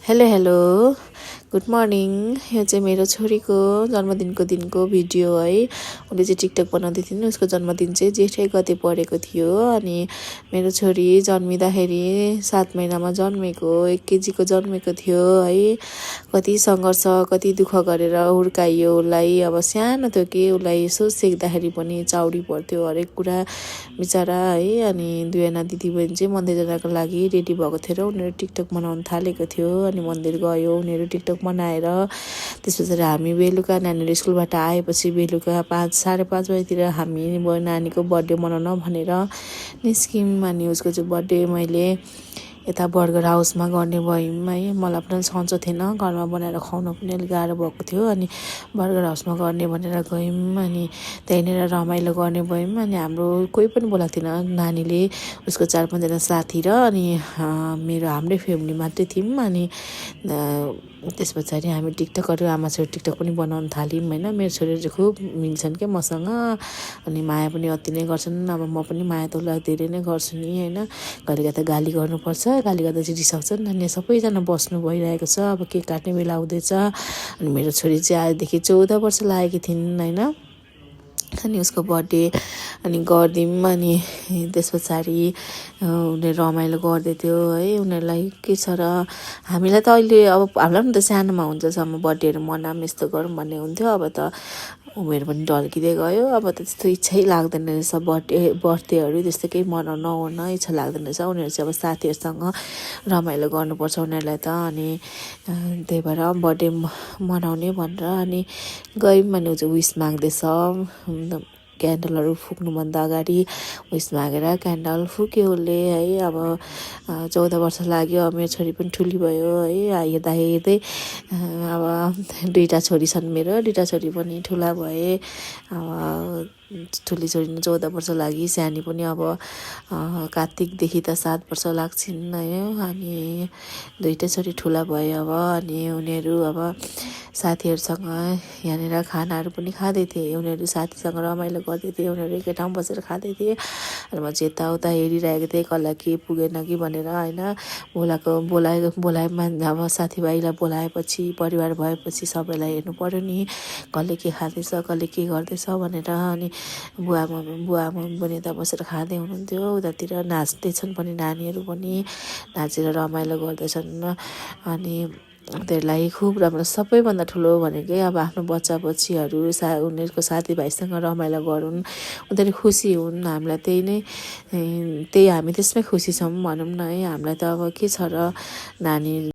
Hello hello good morning. यो चाहिँ मेरो छोरीको जन्मदिनको दिनको भिडियो है। उसले चाहिँ टिकटक बनाउँदै थियो नि। उसको जन्मदिन चाहिँ जेठै गते परेको थियो। अनि मेरो छोरी जन्मिँदाखेरि 7 महिनामा जन्मेको 1 केजीको जन्मेको थियो है। कति सङ्घर्ष कति दुःख गरेर हुर्काइयो उसलाई। अब सानो थियो कि उसलाई यसो सेक्दाखेरि पनि चाउरी पर्थ्यो हरेक कुरा बिचरा है। अनि दुईजना दिदीबहिनी चाहिँ मन्दिर जानको लागि रेडी भएको थियो र उनीहरू टिकटक बनाउन थालेको थियो। अनि मन्दिर गयो उनीहरू टिकटक बनाएर। त्यस पछाडि हामी बेलुका नानीहरू स्कुलबाट आएपछि बेलुका 5-5:30 बजीतिर हामी नानीको बर्थडे मनाउन भनेर निस्क्यौँ। अनि उसको चाहिँ बर्थडे मैले यता बर्गर हाउसमा गर्ने भयौँ है। मलाई पनि सन्चो थिएन, घरमा बनाएर खुवाउन पनि अलिक गाह्रो भएको थियो। अनि बर्गर हाउसमा गर्ने भनेर गयौँ। अनि त्यहीँनिर रमाइलो गर्ने भयौँ। अनि हाम्रो कोही पनि बोलाएको थिएन, नानीले उसको 4-5जना साथी र अनि हाम्रै फ्यामिली मात्रै थियौँ। अनि त्यस पछाडि हामी टिकटकहरू आमा छोरी टिकटक पनि बनाउन थाल्यौँ होइन। मेरो छोरीहरू चाहिँ खुब मिल्छन् क्या मसँग। अनि माया पनि अति नै गर्छन्। अब म पनि माया त उसलाई धेरै नै गर्छु नि होइन। कहिले त गाली गर्नुपर्छ, गाली गर्दा चाहिँ रिसाउँछन्। अनि सबैजना बस्नु भइरहेको छ, अब केक काट्ने बेला आउँदैछ। अनि मेरो छोरी चाहिँ आजदेखि 14 वर्ष लागेकी थिइन् होइन। अनि उसको बर्थडे अनि गरिदिउँ। अनि त्यस पछाडि उनीहरू रमाइलो गर्दै थियो है। उनीहरूलाई के छ र हामीलाई त अहिले अब हामीलाई पनि त सानोमा हुन्छसम्म बर्थडेहरू मनाऊँ यस्तो गरौँ भन्ने हुन्थ्यो। अब त उमेर पनि ढल्किँदै गयो। अब त त्यस्तो इच्छै लाग्दैन रहेछ बर्थडेहरू त्यस्तो केही मनाउन ओर्न इच्छा लाग्दैन रहेछ। उनीहरू चाहिँ अब साथीहरूसँग रमाइलो गर्नुपर्छ उनीहरूलाई त। अनि त्यही भएर बर्थडे मनाउने भनेर अनि गयौँ। अनि ऊ चाहिँ विस माग्दैछ। क्यान्डलहरू फुक्नुभन्दा अगाडि विस मागेर क्यान्डल फुक्यो उसले है। अब 14 वर्ष लाग्यो। मेरो छोरी पनि ठुली भयो है। हेर्दा हेर्दै अब 2टा छोरी छन् मेरो, 2टा छोरी पनि ठुला भए। अब ठुली छोरी 14 वर्ष लागि, सानी पनि अब कार्तिकदेखि त 7 वर्ष लाग्छन् है। अनि 2टा छोरी ठुला भयो अब। अनि उनीहरू अब साथीहरूसँग यहाँनिर खानाहरू पनि खाँदै थिए। उनीहरू साथीसँग रमाइलो गर्दै थिए। उनीहरू एकै ठाउँ बसेर खाँदै थिए। अनि म चाहिँ यताउता हेरिरहेको थिएँ कसलाई के पुगेन कि भनेर होइन। बोलाएमा अब साथीभाइलाई बोलाएपछि परिवार भएपछि सबैलाई हेर्नु पऱ्यो नि, कसले के खाँदैछ कसले के गर्दैछ भनेर। अनि बुवा आमा पनि यता बसेर खाँदै हुनुहुन्थ्यो। उतातिर नाच्दैछन् पनि नानीहरू पनि नाचेर रमाइलो गर्दैछन्। अनि उनीहरूलाई खुब राम्रो, सबैभन्दा ठुलो भनेकै अब आफ्नो बच्चा बच्चीहरू उनीहरूको साथीभाइसँग रमाइलो गरून्, उनीहरू खुसी हुन्। हामीलाई त्यही हामी त्यसमै खुसी छौँ भनौँ न है। हामीलाई त अब के छ र नानी